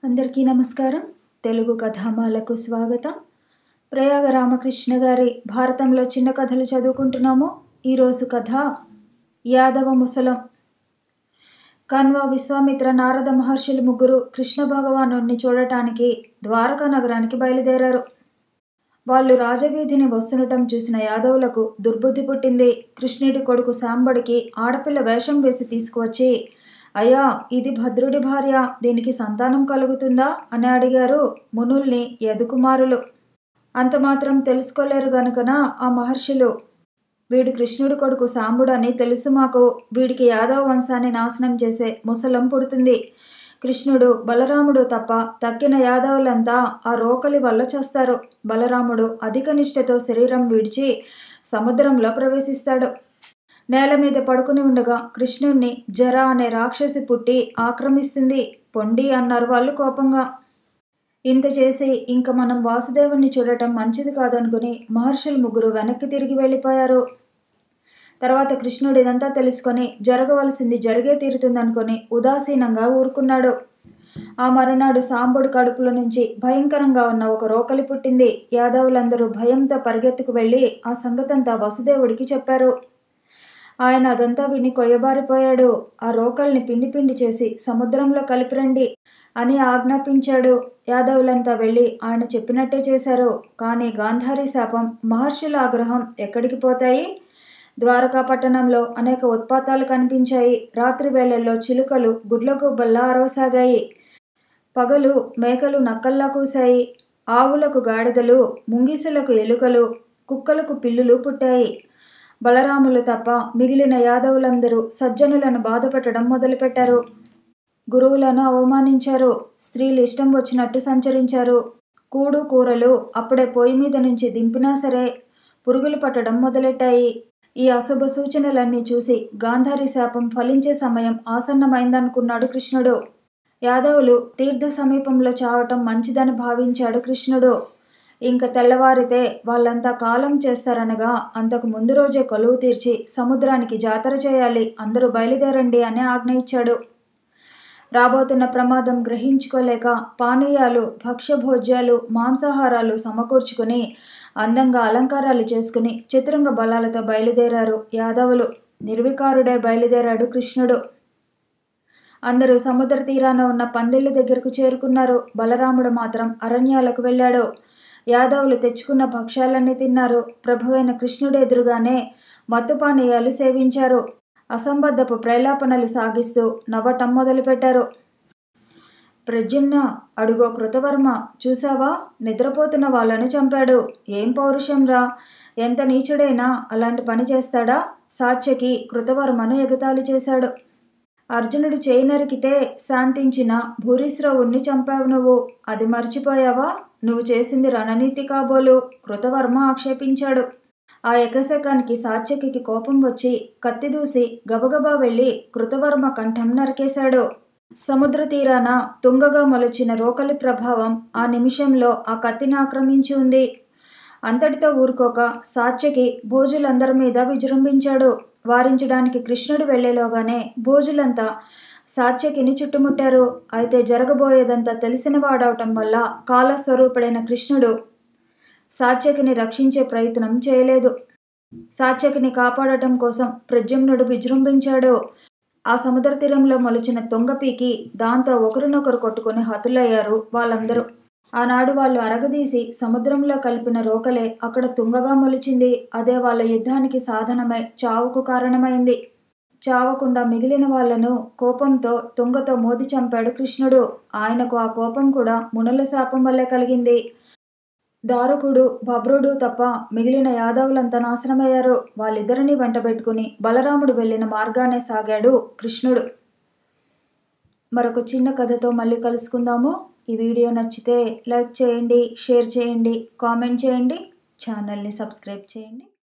అందరికీ నమస్కారం. తెలుగు కథామాలకు స్వాగతం. ప్రయాగ రామకృష్ణ గారి భారతంలో చిన్న కథలు చదువుకుంటున్నాము. ఈరోజు కథ యాదవ ముసలం. కన్వ, విశ్వామిత్ర, నారద మహర్షులు ముగ్గురు కృష్ణ భగవానుడిని చూడటానికి ద్వారకా నగరానికి బయలుదేరారు. వాళ్ళు రాజవీధిని వస్తుండటం చూసిన యాదవులకు దుర్బుద్ధి పుట్టింది. కృష్ణుడి కొడుకు శాంబడికి ఆడపిల్ల వేషం వేసి తీసుకువచ్చి, అయ్యా, ఇది భద్రుడి భార్య, దీనికి సంతానం కలుగుతుందా అని అడిగారు మునుల్ని యదుకుమారులు. అంత మాత్రం తెలుసుకోలేరు గనుకన ఆ మహర్షులు, వీడు కృష్ణుడి కొడుకు శాంబుడు అని తెలుసు మాకు, వీడికి యాదవ వంశాన్ని నాశనం చేసే ముసలం పుడుతుంది. కృష్ణుడు, బలరాముడు తప్ప తక్కిన యాదవులంతా ఆ రోకలి వల్ల చేస్తారు. బలరాముడు అధిక నిష్ఠతో శరీరం విడిచి సముద్రంలో ప్రవేశిస్తాడు. నేల మీద పడుకుని ఉండగా కృష్ణుణ్ణి జర అనే రాక్షసి పుట్టి ఆక్రమిస్తుంది. పొండి అన్నారు వాళ్ళు కోపంగా. ఇంత చేసి ఇంక మనం వాసుదేవుణ్ణి చూడటం మంచిది కాదనుకుని మహర్షులు ముగ్గురు వెనక్కి తిరిగి వెళ్ళిపోయారు. తర్వాత కృష్ణుడు ఇదంతా తెలుసుకొని జరగవలసింది జరిగే తీరుతుందనుకొని ఉదాసీనంగా ఊరుకున్నాడు. ఆ మరునాడు సాంబుడి కడుపులో నుంచి భయంకరంగా ఉన్న ఒక రోకలి పుట్టింది. యాదవులందరూ భయంతో పరిగెత్తుకు వెళ్ళి ఆ సంగతంతా వసుదేవుడికి చెప్పారు. ఆయన అదంతా విని కొయ్యబారిపోయాడు. ఆ రోకల్ని పిండి పిండి చేసి సముద్రంలో కలిపిరండి అని ఆజ్ఞాపించాడు. యాదవులంతా వెళ్ళి ఆయన చెప్పినట్టే చేశారు. కానీ గాంధారీ శాపం, మహర్షుల ఆగ్రహం ఎక్కడికి పోతాయి? ద్వారకా పట్టణంలో అనేక ఉత్పాతాలు కనిపించాయి. రాత్రి వేళల్లో చిలుకలు గుడ్లగుబ్బల్లా అరవసాగాయి. పగలు మేకలు నక్కల్లా కూశాయి. ఆవులకు గాడిదలు, ముంగిసులకు ఎలుకలు, కుక్కలకు పిల్లులు పుట్టాయి. బలరాములు తప్ప మిగిలిన యాదవులందరూ సజ్జనులను బాధపెట్టడం మొదలుపెట్టారు. గురువులను అవమానించారు. స్త్రీలు ఇష్టం వచ్చినట్టు సంచరించారు. కూడు కూరలు అప్పుడే పొయ్యి మీద నుంచి దింపినా సరే పురుగులు పట్టడం మొదలెట్టాయి. ఈ అశుభ సూచనలన్నీ చూసి గాంధారీ శాపం ఫలించే సమయం ఆసన్నమైందనుకున్నాడు కృష్ణుడు. యాదవులు తీర్థ సమీపంలో చావటం మంచిదని భావించాడు కృష్ణుడు. ఇంక తెల్లవారితే వాళ్ళంతా కాలం చేస్తారనగా అంతకు ముందు రోజే కొలువు తీర్చి సముద్రానికి జాతర చేయాలి, అందరూ బయలుదేరండి అని ఆజ్ఞ ఇచ్చాడు. రాబోతున్న ప్రమాదం గ్రహించుకోలేక పానీయాలు, భక్ష్యభోజ్యాలు, మాంసాహారాలు సమకూర్చుకుని అందంగా అలంకారాలు చేసుకుని చతురంగ బలాలతో బయలుదేరారు యాదవులు. నిర్వికారుడే బయలుదేరాడు కృష్ణుడు. అందరూ సముద్ర తీరాన ఉన్న పందిళ్ళ దగ్గరకు చేరుకున్నారు. బలరాముడు మాత్రం అరణ్యాలకు వెళ్ళాడు. యాదవులు తెచ్చుకున్న భక్ష్యాలన్నీ తిన్నారు. ప్రభువైన కృష్ణుడు ఎదురుగానే మత్తుపానీయాలు సేవించారు. అసంబద్ధపు ప్రేలాపనలు సాగిస్తూ నవ్వటం మొదలుపెట్టారు. ప్రద్యుమ్న, అడుగో కృతవర్మ, చూసావా, నిద్రపోతున్న వాళ్ళని చంపాడు. ఏం పౌరుషంరా, ఎంత నీచుడైనా అలాంటి పని చేస్తాడా? సాత్యకి కృతవర్మను ఎగతాళి చేశాడు. అర్జునుడు చేయి నరికితే శాంతించిన భూరిశ్రవుణ్ణి చంపావు నువ్వు, అది మర్చిపోయావా? నువ్వు చేసింది రణనీతి కాబోలు, కృతవర్మ ఆక్షేపించాడు. ఆ ఎకశకానికి సాత్యకి కోపం వచ్చి కత్తి దూసి గబగబా వెళ్ళి కృతవర్మ కంఠం నరికేశాడు. సముద్ర తీరాన తుంగగా మొలచిన రోకలి ప్రభావం ఆ నిమిషంలో ఆ కత్తిని ఆక్రమించి ఉంది. అంతటితో ఊరుకోక సాత్యకి భోజులందరి మీద విజృంభించాడు. వారించడానికి కృష్ణుడు వెళ్లేలోగానే భోజులంతా సాత్యకిని చుట్టుముట్టారు. అయితే జరగబోయేదంతా తెలిసిన వాడవటం వల్ల కాలస్వరూపుడైన కృష్ణుడు సాత్యకిని రక్షించే ప్రయత్నం చేయలేదు. సాత్యకిని కాపాడటం కోసం ప్రద్యుమ్నుడు విజృంభించాడు. ఆ సముద్ర తీరంలో మొలిచిన తుంగపీకి దాంతో ఒకరినొకరు కొట్టుకుని హతులయ్యారు వాళ్ళందరూ. ఆనాడు వాళ్ళు అరగదీసి సముద్రంలో కలిపిన రోకలే అక్కడ తుంగగా మొలిచింది. అదే వాళ్ళ యుద్ధానికి సాధనమై చావుకు కారణమైంది. చావకుండా మిగిలిన వాళ్లను కోపంతో తుంగతో మోది చంపాడు కృష్ణుడు. ఆయనకు ఆ కోపం కూడా మునుల శాపం వల్లే కలిగింది. దారుకుడు, బభ్రుడు తప్ప మిగిలిన యాదవులంతా నాశనమయ్యారు. వాళ్ళిద్దరినీ వెంటబెట్టుకుని బలరాముడు వెళ్ళిన మార్గానే సాగాడు కృష్ణుడు. మరొక చిన్న కథతో మళ్ళీ కలుసుకుందాము. ఈ వీడియో నచ్చితే లైక్ చేయండి, షేర్ చేయండి, కామెంట్ చేయండి, ఛానల్ని సబ్స్క్రైబ్ చేయండి.